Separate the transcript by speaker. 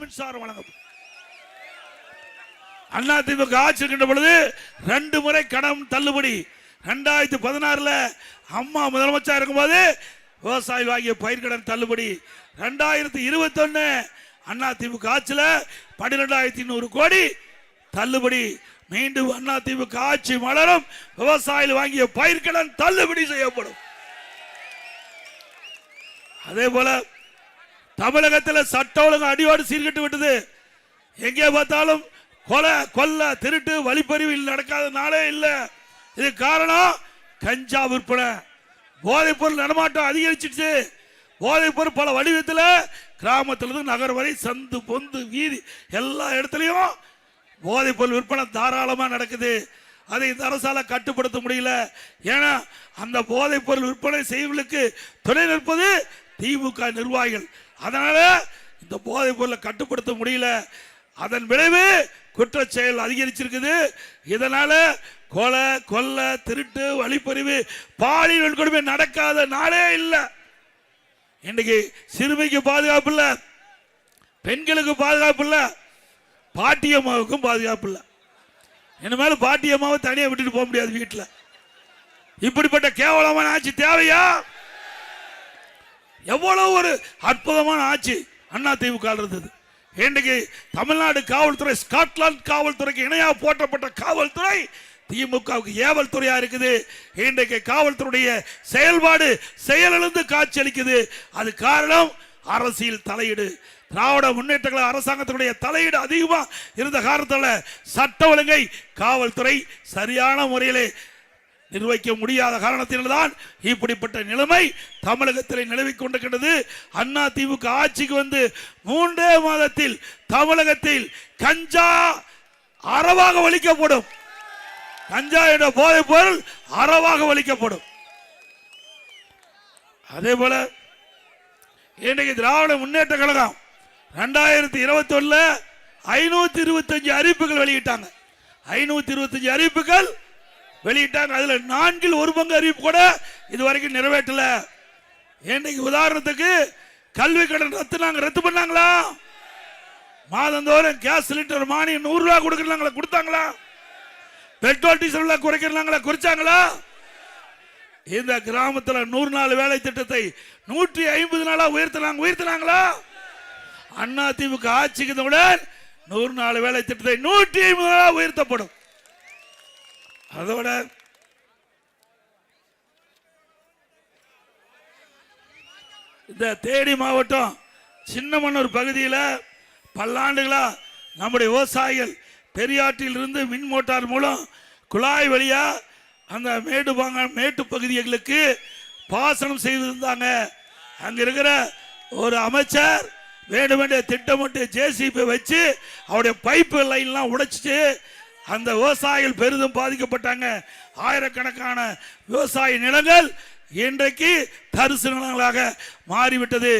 Speaker 1: மின்சாரம் வழங்கப்படும். அதிமுக ஆட்சி இருக்கின்ற பொழுது 2 முறை கடன் தள்ளுபடி. 2016 அம்மா முதலமைச்சர் இருக்கும்போது விவசாயி வாங்கிய பயிர்கடன் தள்ளுபடி. 2021 அதிமுக ஆட்சியில் 12,200 கோடி தள்ளுபடி. மீண்டும் அதிமுக ஆட்சி மலரும், விவசாயிகள் வாங்கிய பயிர்கடன் தள்ளுபடி செய்யப்படும். அதே போல தமிழகத்தில் சட்ட ஒழுங்கு அடியோடு சீர்கட்டு விட்டது. எங்கே பார்த்தாலும் கொலை, கொல்ல, திருட்டு, வழிப்பறிவு நடக்காத நாளே இல்லை. இது காரணம் கஞ்சா விற்பனை, போதைப் பொருள் நடமாட்டம் அதிகரிச்சிடுச்சு. போதைப் பொருள் பல வடிவத்தில் கிராமத்திலிருந்து நகர் வரை சந்து பொந்து வீதி எல்லா இடத்துலையும் போதைப் பொருள் விற்பனை தாராளமாக நடக்குது. அதை இந்த அரசால கட்டுப்படுத்த முடியல. ஏன்னா அந்த போதைப் பொருள் விற்பனை செய்வதற்கு துணை நிற்பது திமுக நிர்வாகிகள். அதனால இந்த போதைப் பொருளை கட்டுப்படுத்த முடியல. அதன் விளைவு குற்ற செயல் அதிகரிச்சிருக்குது. இதனால கொலை, கொல்ல, திருட்டு, வழிப்பறிவு, பாலியல் வன்கொடுமை நடக்காத நாளே இல்லை. இன்னைக்கு சிறுமிக்கு பாதுகாப்பு இல்லை, பெண்களுக்கு பாதுகாப்பு இல்லை, பாட்டியம்மாவுக்கும் பாதுகாப்பு இல்லை. இனிமேல் பாட்டியம்மாவை தனியாக விட்டுட்டு போக முடியாது வீட்டில். இப்படிப்பட்ட கேவலமான ஆட்சி தேவையா? எவ்வளவு ஒரு அற்புதமான ஆட்சி அதிமுக இருந்தது. இன்றைக்கு தமிழ்நாடு காவல்துறை ஸ்காட்லாந்து காவல்துறைக்கு இணையாக போற்றப்பட்ட காவல்துறை திமுகவுக்கு ஏவல் துறையா இருக்குது. இன்றைக்கு காவல்துறையுடைய செயல்பாடு செயலிழந்து காட்சி அளிக்குது. அது காரணம் அரசியல் தலையீடு. திராவிட முன்னேற்ற கழக அரசாங்கத்தினுடைய தலையீடு அதிகமா இருந்த காரணத்தால் சட்ட ஒழுங்கை காவல்துறை சரியான முறையிலே நிர்வகிக்க முடியாத காரணத்தில்தான் இப்படிப்பட்ட நிலைமை தமிழகத்தில் நிலவிக் கொண்டிருக்கிறது. அதிமுக ஆட்சிக்கு வந்து 3 மாதத்தில் தமிழகத்தில் கஞ்சா அறவாக ஒழிக்கப்படும். கஞ்சா என்ற போதைப் பொருள் அறவாக ஒழிக்கப்படும். அதே போல இன்றைக்கு திராவிட முன்னேற்ற கழகம் 2021 525 அறிவிப்புகள் வெளியிட்டாங்க. 525 அறிவிப்புகள் வெளியிட்டாங்க. அதுல 4 1 பங்கு அறிவிப்பு கூட இதுவரைக்கும் நிறைவேற்றல. இன்னைக்கு உதாரணத்துக்கு கல்வி கடன் ரத்து பண்ணாங்களா? மாதந்தோறும் கேஸ் சிலிண்டர் மானியம் 100 ரூபாய் கொடுக்கறாங்களா? கொடுத்தாங்களா? பெட்ரோல் டீசல் குறைக்கிறாங்களா? குறைச்சாங்களா? இந்த கிராமத்தில் 100 நாள் வேலை திட்டத்தை 150 நாளா உயர்த்தினாங்களா? அதிமுக ஆட்சிக்கு 100 நாள் வேலை திட்டத்தை 150 நாளா உயர்த்தப்படும். அதோட இந்த தேனி மாவட்டம் சின்னமன்னூர் பகுதியில் பல்லாண்டுகளா நம்முடைய விவசாயிகள் பெரியாற்றில் இருந்து மின் மோட்டார் மூலம் குழாய் வழியா அந்த மேட்டு பகுதிகளுக்கு பாசனம் செய்திருந்தாங்க. அங்க இருக்கிற ஒரு அமைச்சர் வேண்டுமென்றே திட்டமிட்டு ஜேசிபி வச்சு அவருடைய பைப்பு லைன்லாம் உடைச்சிட்டு அந்த விவசாயிகள் பெரிதும் பாதிக்கப்பட்டாங்க. ஆயிரக்கணக்கான விவசாய நிலங்கள் இன்றைக்கு தரிசு நிலங்களாக மாறிவிட்டது.